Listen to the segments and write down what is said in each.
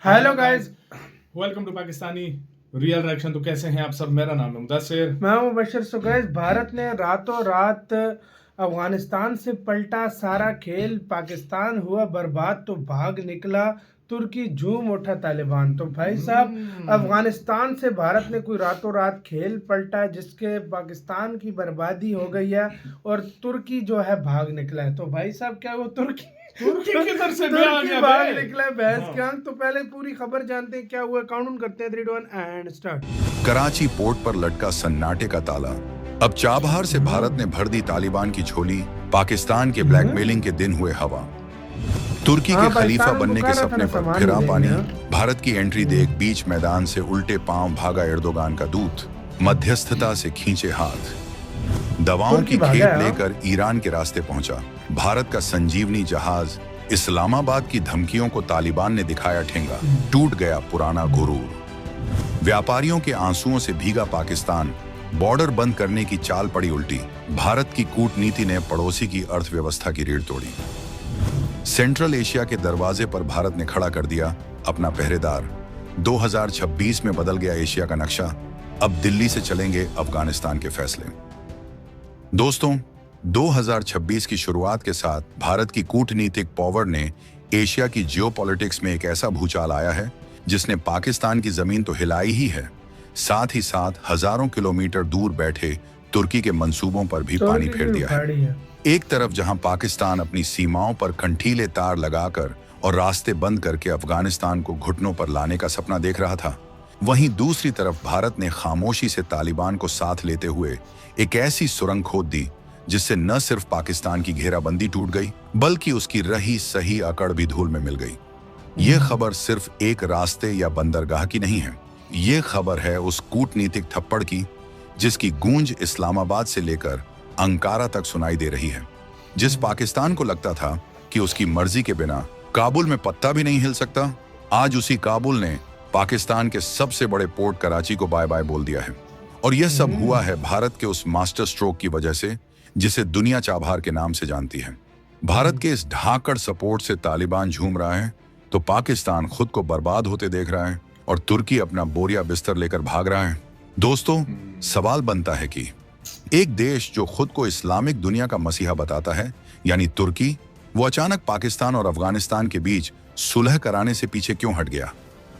Hello guys. Welcome to Pakistani real reaction. तो कैसे हैं आप सब? मेरा नाम है मुदस्सिर। मैं हूं मुबशर। सो गाइस, भारत ने रातों रात अफगानिस्तान से पलटा सारा खेल। पाकिस्तान हुआ बर्बाद तो भाग निकला तुर्की, झूम उठा तालिबान। तो भाई साहब, अफगानिस्तान से भारत ने कोई रातों रात खेल पलटा जिसके पाकिस्तान की बर्बादी हो गई है और तुर्की जो है भाग निकला है। तो भाई साहब, क्या वो तुर्की तुर्की किधर से बे आ तुर्की गया भाग बे? निकला है भैंस हाँ। के आंख। तो पहले पूरी खबर जानते हैं क्या हुआ। काउंट करते हैं 3 2 1 एंड स्टार्ट। कराची पोर्ट पर लटका सन्नाटे का ताला। अब चाबहार से भारत ने भर दी तालिबान की झोली। पाकिस्तान के ब्लैकमेलिंग के दिन हुए हवा। तुर्की के खलीफा बनने के सपने पर फिरा पानी। भारत की एंट्री देख बीच मैदान से उल्टे पांव भागा एर्दोगान का दूत। मध्यस्थता से खींचे हाथ। दवाओं की खेप लेकर ईरान के रास्ते पहुंचा। भारत का संजीवनी जहाज। इस्लामाबाद की धमकियों को तालिबान ने दिखाया ठेंगा। टूट गया पुराना गुरूर। व्यापारियों के आंसुओं से भीगा पाकिस्तान। बॉर्डर बंद करने की चाल पड़ी उल्टी। भारत की कूटनीति ने पड़ोसी की अर्थव्यवस्था की रीढ़ तोड़ी। सेंट्रल एशिया के दरवाजे पर भारत ने खड़ा कर दिया अपना पहरेदार। 2026 में बदल गया एशिया का नक्शा। अब दिल्ली से चलेंगे अफगानिस्तान के फैसले। दोस्तों, 2026 की शुरुआत के साथ भारत की कूटनीतिक पावर ने एशिया की जियोपॉलिटिक्स में एक ऐसा भूचाल आया है जिसने पाकिस्तान की जमीन तो हिलाई ही है, साथ ही साथ हजारों किलोमीटर दूर बैठे तुर्की के मंसूबों पर भी पानी फेर दिया है। एक तरफ जहां पाकिस्तान अपनी सीमाओं पर कंठीले तार लगाकर और रास्ते बंद करके अफगानिस्तान को घुटनों पर लाने का सपना देख रहा था, वहीं दूसरी तरफ भारत ने खामोशी से तालिबान को साथ लेते हुए एक ऐसी सुरंग खोद दी जिससे न सिर्फ पाकिस्तान की घेराबंदी टूट गई बल्कि उसकी रही सही अकड़ भी धूल में मिल गई। यह खबर सिर्फ एक रास्ते या बंदरगाह की नहीं है। यह खबर है उस कूटनीतिक थप्पड़ की जिसकी गूंज इस्लामाबाद से लेकर अंकारा तक सुनाई दे रही है। जिस पाकिस्तान को लगता था कि उसकी मर्जी के बिना काबुल में पत्ता भी नहीं हिल सकता, आज उसी काबुल ने पाकिस्तान के सबसे बड़े पोर्ट कराची को बाय बाय बोल दिया है। और यह सब हुआ है भारत के उस मास्टर स्ट्रोक की वजह से जिसे दुनिया चाबहार के नाम से जानती है। भारत के इस ढाकड़ सपोर्ट से तालिबान झूम रहा है तो पाकिस्तान खुद को बर्बाद होते देख रहा है और तुर्की अपना बोरिया बिस्तर लेकर भाग रहा है। दोस्तों, सवाल बनता है कि एक देश जो खुद को इस्लामिक दुनिया का मसीहा बताता है यानी तुर्की, वो अचानक पाकिस्तान और अफगानिस्तान के बीच सुलह कराने से पीछे क्यों हट गया?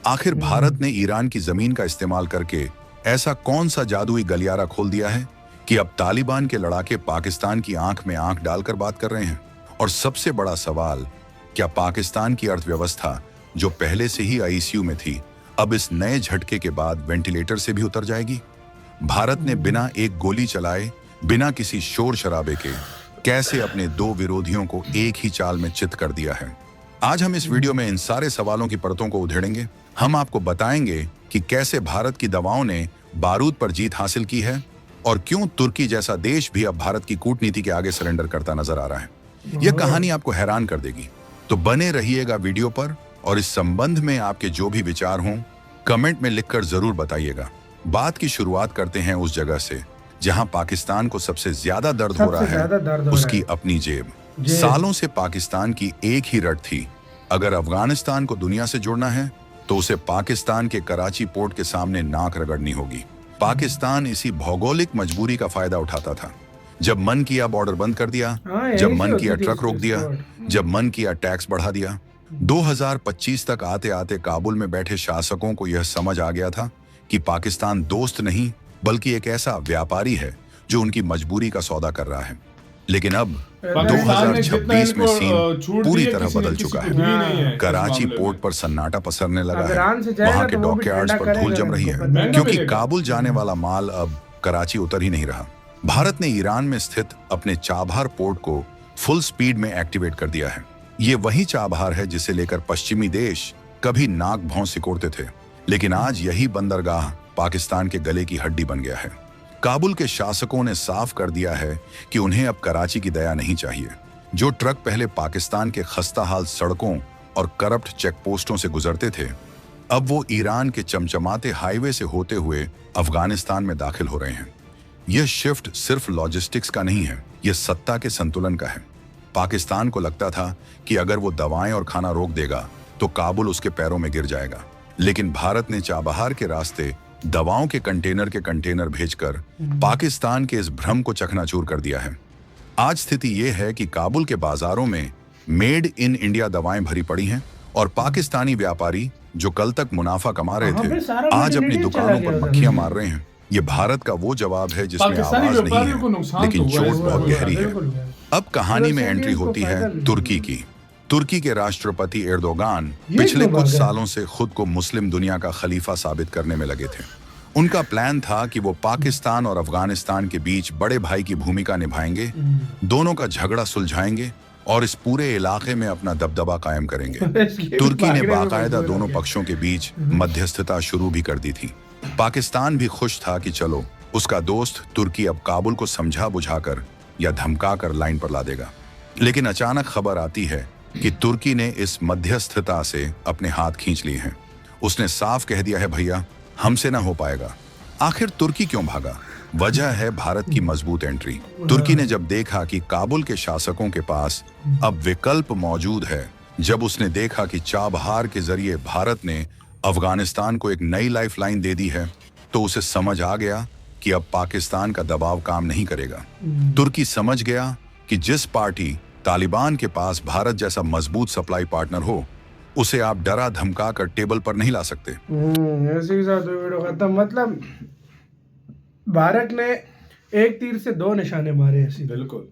आखिर भारत ने ईरान की जमीन का इस्तेमाल करके ऐसा कौन सा जादुई गलियारा खोल दिया है कि अब तालिबान के लड़ाके पाकिस्तान की आंख में आंख डालकर बात कर रहे हैं? और सबसे बड़ा सवाल, क्या पाकिस्तान की अर्थव्यवस्था जो पहले से ही आईसीयू में थी अब इस नए झटके के बाद वेंटिलेटर से भी उतर जाएगी? भारत ने बिना एक गोली चलाए, बिना किसी शोर शराबे के कैसे अपने दो विरोधियों को एक ही चाल में चित कर दिया है? आज हम इस वीडियो में इन सारे सवालों की परतों को उधेड़ेंगे। हम आपको बताएंगे कि कैसे भारत की दवाओं ने बारूद पर जीत हासिल की है और क्यों तुर्की जैसा देश भी अब भारत की कूटनीति के आगे सरेंडर करता नजर आ रहा है। यह कहानी आपको हैरान कर देगी, तो बने रहिएगा वीडियो पर और इस संबंध में आपके जो भी विचार हों कमेंट में लिखकर जरूर बताइएगा। बात की शुरुआत करते हैं उस जगह से जहां पाकिस्तान को सबसे ज्यादा दर्द हो रहा है, उसकी अपनी जेब। सालों से पाकिस्तान की एक ही रट थी, अगर अफगानिस्तान को दुनिया से जुड़ना है तो उसे पाकिस्तान के कराची पोर्ट के सामने नाक रगड़नी होगी। पाकिस्तान इसी भौगोलिक मजबूरी का फायदा उठाता था। जब मन किया बॉर्डर बंद कर दिया, जब मन किया ट्रक रोक दिया, जब मन किया टैक्स बढ़ा दिया। 2025 तक आते आते काबुल में बैठे शासकों को यह समझ आ गया था कि पाकिस्तान दोस्त नहीं बल्कि एक ऐसा व्यापारी है जो उनकी मजबूरी का सौदा कर रहा है। लेकिन अब 2026 में सीन पूरी तरह बदल चुका है। कराची पोर्ट पर सन्नाटा पसरने लगा है। वहां के डॉकयार्ड्स पर धूल जम रही है क्योंकि काबुल जाने वाला माल अब कराची उतर ही नहीं रहा। भारत ने ईरान में स्थित अपने चाबहार पोर्ट को फुल स्पीड में एक्टिवेट कर दिया है। ये वही चाबहार है जिसे लेकर पश्चिमी देश कभी नाक भौं सिकोड़ते थे, लेकिन आज यही बंदरगाह पाकिस्तान के गले की हड्डी बन गया है। काबुल के शासकों ने साफ कर दिया है कि उन्हें अब कराची की दया नहीं चाहिए। जो ट्रक पहले पाकिस्तान के खस्ताहाल सड़कों और करप्ट चेकपोस्टों से गुजरते थे, अब वो ईरान के चमचमाते हाईवे से होते हुए अफगानिस्तान में दाखिल हो रहे हैं। यह शिफ्ट सिर्फ लॉजिस्टिक्स का नहीं है, यह सत्ता के संतुलन का है। पाकिस्तान को लगता था कि अगर वो दवाएं और खाना रोक देगा तो काबुल उसके पैरों में गिर जाएगा। लेकिन भारत ने चाबहार के रास्ते दवाओं के कंटेनर भेजकर पाकिस्तान के इस भ्रम को चकनाचूर कर दिया है। आज स्थिति यह है कि काबुल के बाजारों में मेड इन इंडिया दवाएं भरी पड़ी हैं और पाकिस्तानी व्यापारी जो कल तक मुनाफा कमा रहे थे आज अपनी दुकानों पर मक्खियां मार रहे हैं। ये भारत का वो जवाब है जिसमें आवाज नहीं है, लेकिन चोट बहुत गहरी है। अब कहानी में एंट्री होती है तुर्की की। तुर्की के राष्ट्रपति एर्दोगान पिछले कुछ सालों से खुद को मुस्लिम दुनिया का खलीफा साबित करने में लगे थे। उनका प्लान था कि वो पाकिस्तान और अफगानिस्तान के बीच बड़े भाई की भूमिका निभाएंगे, दोनों का झगड़ा सुलझाएंगे और इस पूरे इलाके में अपना दबदबा कायम करेंगे। तुर्की ने बाकायदा दोनों पक्षों के बीच मध्यस्थता शुरू भी कर दी थी। पाकिस्तान भी खुश था कि चलो उसका दोस्त तुर्की अब काबुल को समझा बुझाकर या धमकाकर लाइन पर ला देगा। लेकिन अचानक खबर आती है कि तुर्की ने इस मध्यस्थता से अपने हाथ खींच लिए हैं। उसने साफ कह दिया है, भैया हमसे ना हो पाएगा। आखिर तुर्की क्यों भागा? वजह है भारत की मजबूत एंट्री। तुर्की ने जब देखा कि काबुल के शासकों के पास अब विकल्प मौजूद है, जब उसने देखा कि चाबहार के जरिए भारत ने अफगानिस्तान को एक नई लाइफलाइन दे दी है, तो उसे समझ आ गया कि अब पाकिस्तान का दबाव काम नहीं करेगा। तुर्की समझ गया कि जिस पार्टी तालिबान के पास भारत जैसा मजबूत सप्लाई पार्टनर हो, उसे आप डरा धमका कर टेबल पर नहीं ला सकते। ऐसे ही साथ वीडियो खत्म। मतलब भारत ने एक तीर से दो निशाने मारे ऐसे। बिल्कुल,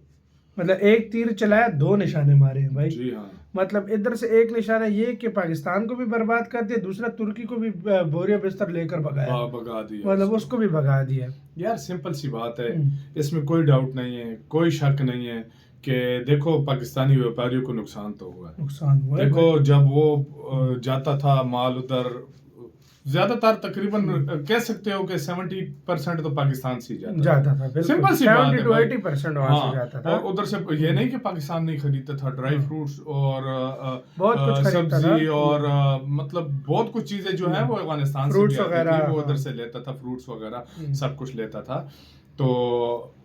मतलब एक तीर चलाया, दो निशाने मारे हैं भाई। जी हाँ। मतलब इधर से एक निशाना ये कि पाकिस्तान को भी बर्बाद कर दिया, दूसरा तुर्की को भी बोरिया बिस्तर लेकर भगा दिया। मतलब उसको भी भगा दिया। यार सिंपल सी बात है, इसमें कोई डाउट नहीं है, कोई शक नहीं है कि देखो पाकिस्तानी व्यापारियों को नुकसान तो हुआ। देखो जब वो जाता था माल उधर, ज्यादातर तकरीबन कह सकते हो कि 70% तो पाकिस्तान से जाता था। सिंपल सी बात है, 80% वहां से जाता था। और उधर से ये नहीं कि पाकिस्तान नहीं खरीदता था, ड्राई फ्रूट्स और बहुत कुछ सब्जी और मतलब बहुत कुछ चीजें जो है वो अफगानिस्तान से वो उधर से लेता था, फ्रूट्स वगैरह सब कुछ लेता था। तो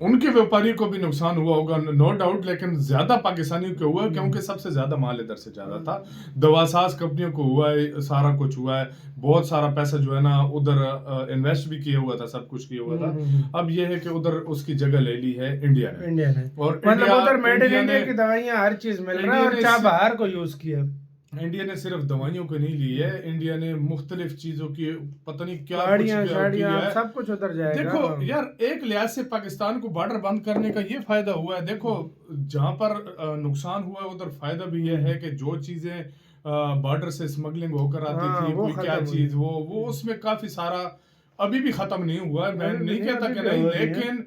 उनके व्यापारी को भी नुकसान हुआ होगा, नो डाउट, लेकिन ज्यादा पाकिस्तानियों को हुआ है क्योंकि सबसे ज्यादा माल इधर से ज्यादा था। दवासाज कंपनियों को हुआ है, सारा कुछ हुआ है, बहुत सारा पैसा जो है ना उधर इन्वेस्ट भी किया हुआ था, सब कुछ किया हुआ था। अब ये है कि उधर उसकी जगह ले ली है इंडिया ने। और मतलब उधर मेड इन इंडिया की दवाइयां हर चीज मिल रहा है और चाबहार को यूज किया। इंडिया ने सिर्फ दवाइयों को नहीं ली है, इंडिया ने मुख्तलिफ चीजों की पता नहीं क्या सब कुछ उधर जाएगा। देखो यार, एक लिहाज से पाकिस्तान को बॉर्डर बंद करने का ये फायदा हुआ है। देखो जहां पर नुकसान हुआ है उधर फायदा भी ये है कि जो चीजें बॉर्डर से स्मगलिंग होकर आती थी, कोई क्या चीज वो उसमें काफी सारा अभी भी खत्म नहीं हुआ है। मैं नहीं कहता कि नहीं, लेकिन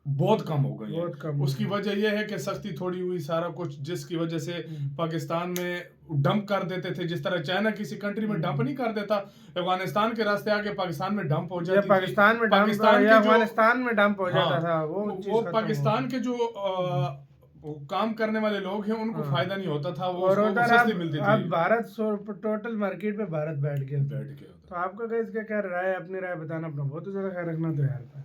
बहुत कम हो गई है। उसकी वजह यह है कि सख्ती थोड़ी हुई, सारा कुछ, जिसकी वजह से पाकिस्तान में डंप कर देते थे। जिस तरह चाइना किसी कंट्री में डंप नहीं कर देता, अफगानिस्तान के रास्ते आके पाकिस्तान में डंप हो जाती थी, अफगानिस्तान में डंप हो जाता था। वो पाकिस्तान के जो काम करने वाले लोग हैं उनको फायदा नहीं होता था, वो सस्ती मिलती थी। अब भारत टोटल मार्केट में भारत बैठ गया। तो आपका क्या राय है? अपनी राय बताना, अपना बहुत ज्यादा ख्याल रखना। तो यार